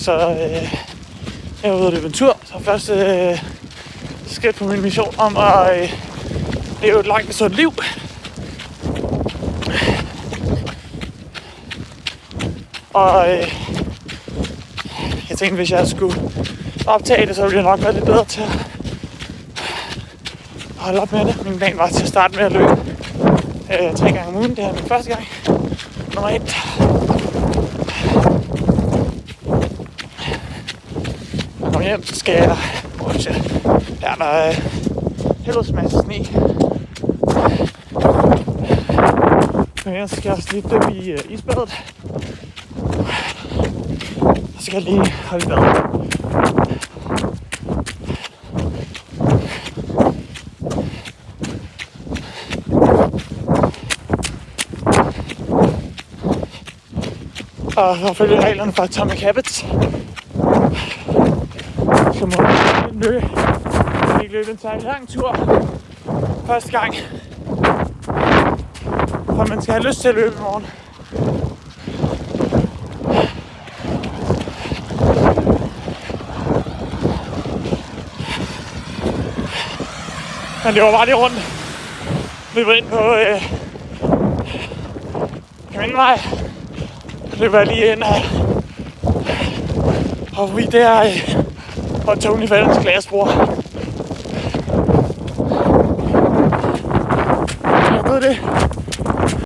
Så jeg var ude at løbe en tur. Så første skridt på min mission om at leve et langt og sundt liv. Og jeg tænkte, hvis jeg skulle optage det, så ville jeg nok være lidt bedre til at holde op med det. Min plan var til at starte med at løbe 3 gange om ugen. Det her min første gang. Nummer 1. Når jeg kommer hjem, så skal jeg... der er helvedes masse sne. Men ellers skal jeg også lige dyppe i isbadet. Og så skal jeg lige holde i bad. Og for at følge reglerne fra Atomic Habits, så må jeg ikke løbe en særlig lang tur første gang. For man skal have lyst til at løbe i morgen. Men det var bare lige rundt. Vi var ind på Kamindevej. Det var lige ind og vi der, hvor Tony Fældens glasbord.